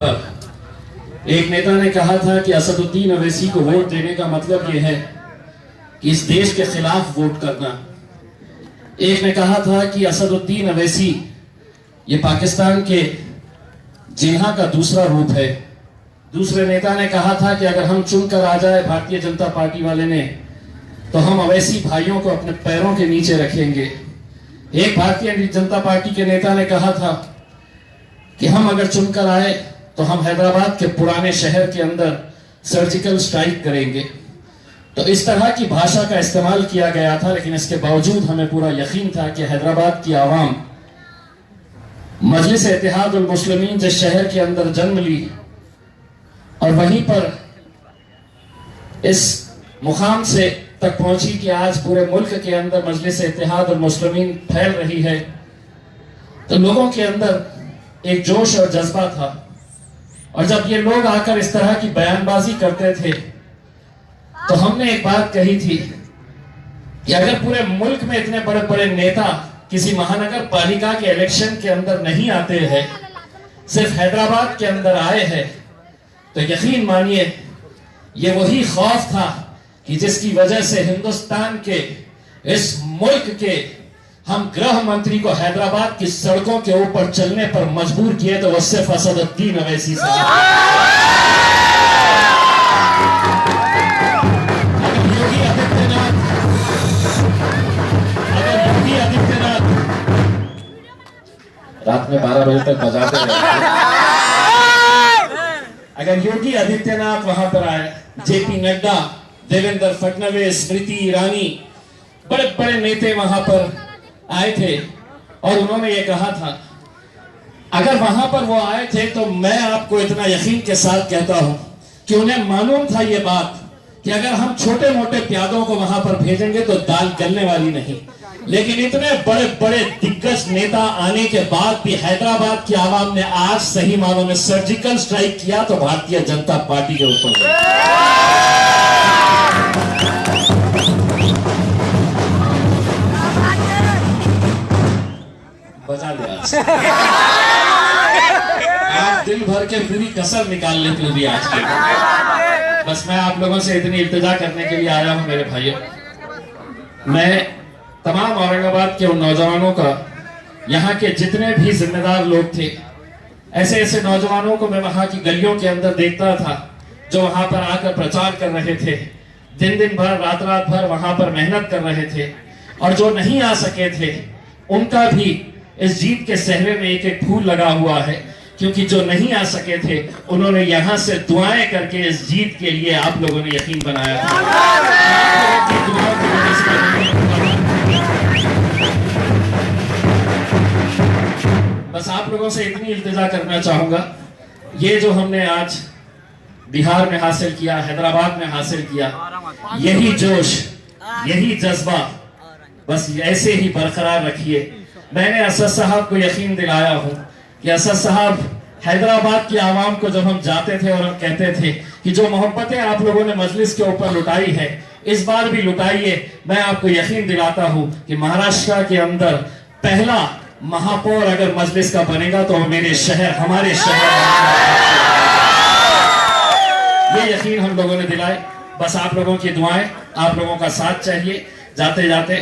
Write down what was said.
एक नेता ने कहा था कि असदुद्दीन अवैसी को वोट देने का मतलब यह है कि इस देश के खिलाफ वोट करना। एक ने कहा था कि असदुद्दीन अवैसी ये पाकिस्तान के जिन्हा का दूसरा रूप है। दूसरे नेता ने कहा था कि अगर हम चुनकर आ जाए भारतीय जनता पार्टी वाले ने, तो हम अवैसी भाइयों को अपने पैरों के नीचे रखेंगे। एक भारतीय जनता पार्टी के नेता ने कहा था कि हम अगर चुनकर आए तो हम हैदराबाद के पुराने शहर के अंदर सर्जिकल स्ट्राइक करेंगे। तो इस तरह की भाषा का इस्तेमाल किया गया था, लेकिन इसके बावजूद हमें पूरा यकीन था कि हैदराबाद की आवाम मजलिस इत्तेहाद उल मुस्लिमीन जिस शहर के अंदर जन्म ली और वहीं पर इस मुकाम से तक पहुंची कि आज पूरे मुल्क के अंदर मजलिस इत्तेहाद उल मुस्लिमीन फैल रही है, तो लोगों के अंदर एक जोश और जज्बा था। और जब ये लोग आकर इस तरह की बयानबाजी करते थे तो हमने एक बात कही थी कि अगर पूरे मुल्क में इतने बड़े बड़े नेता किसी महानगर पालिका के इलेक्शन के अंदर नहीं आते हैं, सिर्फ हैदराबाद के अंदर आए हैं, तो यकीन मानिए ये वही खौफ था कि जिसकी वजह से हिंदुस्तान के इस मुल्क के हम गृह मंत्री को हैदराबाद की सड़कों के ऊपर चलने पर मजबूर किए, तो वो सिर्फ असदुद्दीन अवैसी से। योगी आदित्यनाथ रात में 12 बजे तक बजाते रहे, अगर योगी आदित्यनाथ वहां पर आए, जेपी नड्डा, देवेंद्र फडणवीस, स्मृति ईरानी, बड़े बड़े नेता वहां पर आए थे और उन्होंने ये कहा था, अगर वहां पर वो आए थे तो मैं आपको इतना यकीन के साथ कहता हूं कि उन्हें मालूम था ये बात कि अगर हम छोटे मोटे प्यादों को वहां पर भेजेंगे तो दाल गलने वाली नहीं। लेकिन इतने बड़े बड़े दिग्गज नेता आने के बाद भी हैदराबाद की आवाम ने आज सही मानों में सर्जिकल स्ट्राइक किया, तो भारतीय जनता पार्टी के ऊपर। बजा दे आज दिल भर के पूरी कसर निकाल लेते हुए आज के। बस मैं आप लोगों से इतनी इल्तिजा करने के लिए आया हूं मेरे भाइयों। मैं तमाम औरंगाबाद के उन नौजवानों का, यहाँ के जितने भी जिम्मेदार लोग थे, ऐसे ऐसे नौजवानों को मैं वहां की गलियों के अंदर देखता था जो वहां पर आकर प्रचार कर रहे थे, दिन दिन भर रात रात भर वहां पर मेहनत कर रहे थे। और जो नहीं आ सके थे उनका भी इस जीत के सहरे में एक एक फूल लगा हुआ है, क्योंकि जो नहीं आ सके थे उन्होंने यहां से दुआएं करके इस जीत के लिए आप लोगों ने यकीन बनाया था। बस आप लोगों से इतनी इल्तिजा करना चाहूंगा, ये जो हमने आज बिहार में हासिल किया, हैदराबाद में हासिल किया, यही जोश, यही जज्बा बस ऐसे ही बरकरार रखिए। मैंने असद साहब को यकीन दिलाया हूं कि असद साहब, हैदराबाद की आवाम को जब हम जाते थे और हम कहते थे कि जो मोहब्बतें आप लोगों ने मजलिस के ऊपर लुटाई है इस बार भी लुटाइए, मैं आपको यकीन दिलाता हूं कि महाराष्ट्र के अंदर पहला महापौर अगर मजलिस का बनेगा तो मेरे शहर, हमारे शहर, ये यकीन हम लोगों ने दिलाए। बस आप लोगों की दुआएं, आप लोगों का साथ चाहिए। जाते जाते